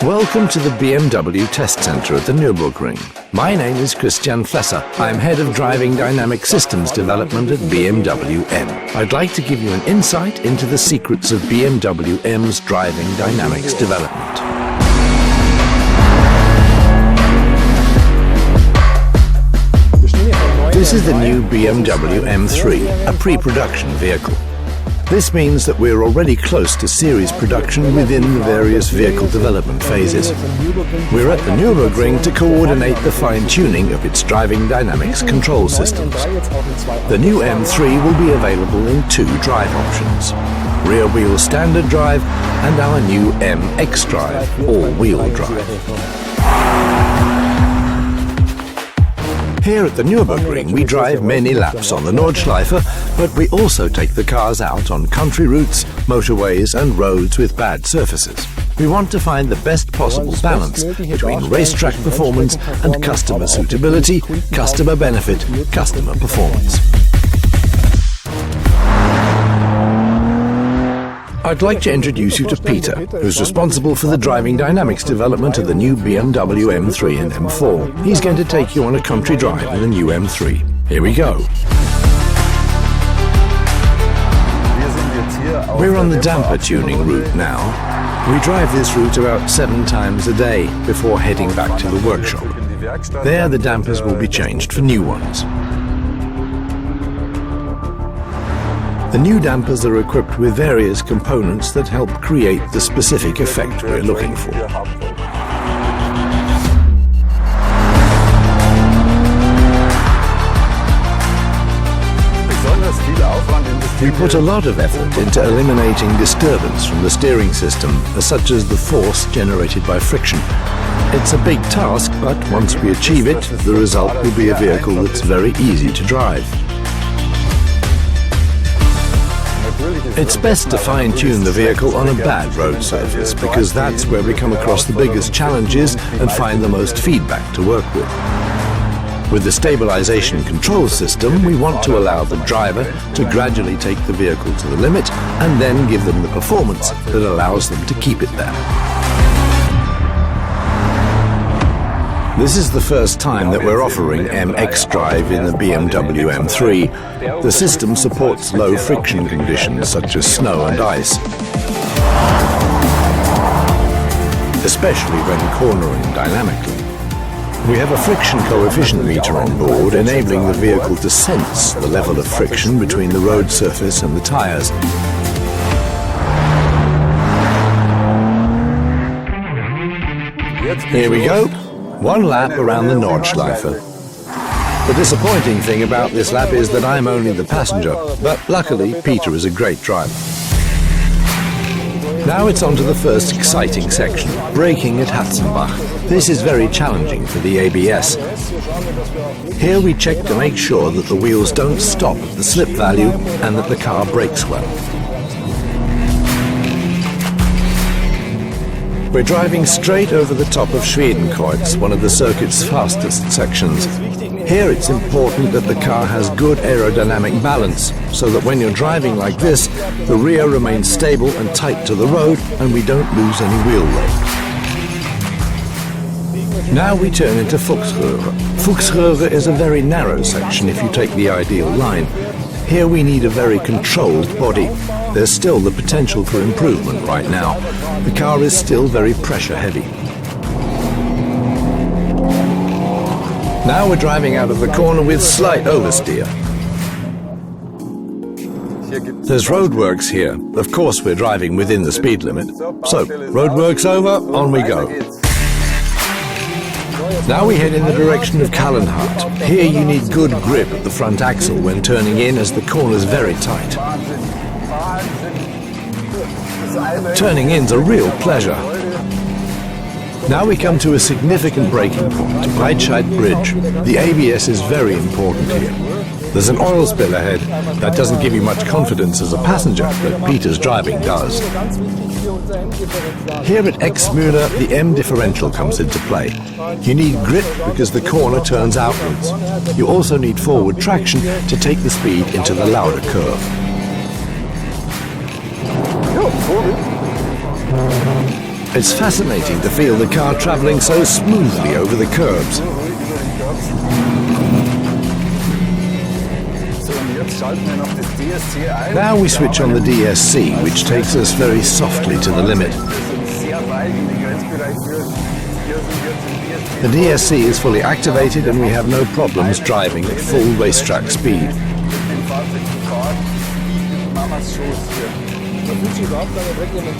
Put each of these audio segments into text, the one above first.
Welcome to the BMW test center at the Nürburgring. My name is Christian Flesser. I'm head of driving dynamic systems development at BMW M. I'd like to give you an insight into the secrets of BMW M's driving dynamics development. This is the new BMW M3, a pre-production vehicle. This means that we're already close to series production within the various vehicle development phases. We're at the Nürburgring to coordinate the fine-tuning of its driving dynamics control systems. The new M3 will be available in two drive options: rear-wheel standard drive and our new MX drive, all-wheel drive. Here at the Nürburgring, we drive many laps on the Nordschleife, but we also take the cars out on country routes, motorways and roads with bad surfaces. We want to find the best possible balance between racetrack performance and customer suitability, customer benefit, customer performance. I'd like to introduce you to Peter, who's responsible for the driving dynamics development of the new BMW M3 and M4. He's going to take you on a country drive in the new M3. Here we go. We're on the damper tuning route now. We drive this route about 7 times a day before heading back to the workshop. There the dampers will be changed for new ones. The new dampers are equipped with various components that help create the specific effect we're looking for. We put a lot of effort into eliminating disturbance from the steering system, such as the force generated by friction. It's a big task, but once we achieve it, the result will be a vehicle that's very easy to drive. It's best to fine-tune the vehicle on a bad road surface, because that's where we come across the biggest challenges and find the most feedback to work with. With the stabilization control system, we want to allow the driver to gradually take the vehicle to the limit and then give them the performance that allows them to keep it there. This is the first time that we're offering MX drive in the BMW M3. The system supports low friction conditions such as snow and ice, especially when cornering dynamically. We have a friction coefficient meter on board, enabling the vehicle to sense the level of friction between the road surface and the tires. Here we go. 1 lap around the Nordschleife. The disappointing thing about this lap is that I'm only the passenger, but luckily Peter is a great driver. Now it's on to the first exciting section, braking at Hatzenbach. This is very challenging for the ABS. Here we check to make sure that the wheels don't stop at the slip value and that the car brakes well. We're driving straight over the top of Schwedenkreuz, one of the circuit's fastest sections. Here it's important that the car has good aerodynamic balance, so that when you're driving like this, the rear remains stable and tight to the road and we don't lose any wheel load. Now we turn into Fuchsröhre. Fuchsröhre is a very narrow section if you take the ideal line. Here we need a very controlled body. There's still the potential for improvement right now. The car is still very pressure heavy. Now we're driving out of the corner with slight oversteer. There's roadworks here. Of course we're driving within the speed limit. So, roadworks over, on we go. Now we head in the direction of Kallenhardt. Here you need good grip at the front axle when turning in, as the corner's very tight. Turning in's a real pleasure. Now we come to a significant braking point, Breitscheid Bridge. The ABS is very important here. There's an oil spill ahead. That doesn't give you much confidence as a passenger, but Peter's driving does. Here at Exmühler, the M differential comes into play. You need grip because the corner turns outwards. You also need forward traction to take the speed into the Lauder curve. It's fascinating to feel the car travelling so smoothly over the curbs. Now we switch on the DSC, which takes us very softly to the limit. The DSC is fully activated and we have no problems driving at full racetrack speed.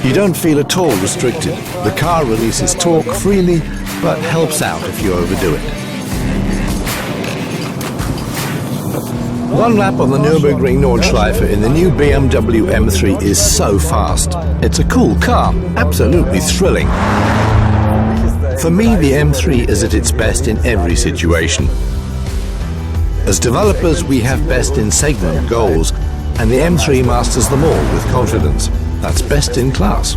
You don't feel at all restricted. The car releases torque freely, but helps out if you overdo it. One lap on the Nürburgring Nordschleife in the new BMW M3 is so fast. It's a cool car, absolutely thrilling. For me, the M3 is at its best in every situation. As developers, we have best in segment goals, and the M3 masters them all with confidence. That's best in class.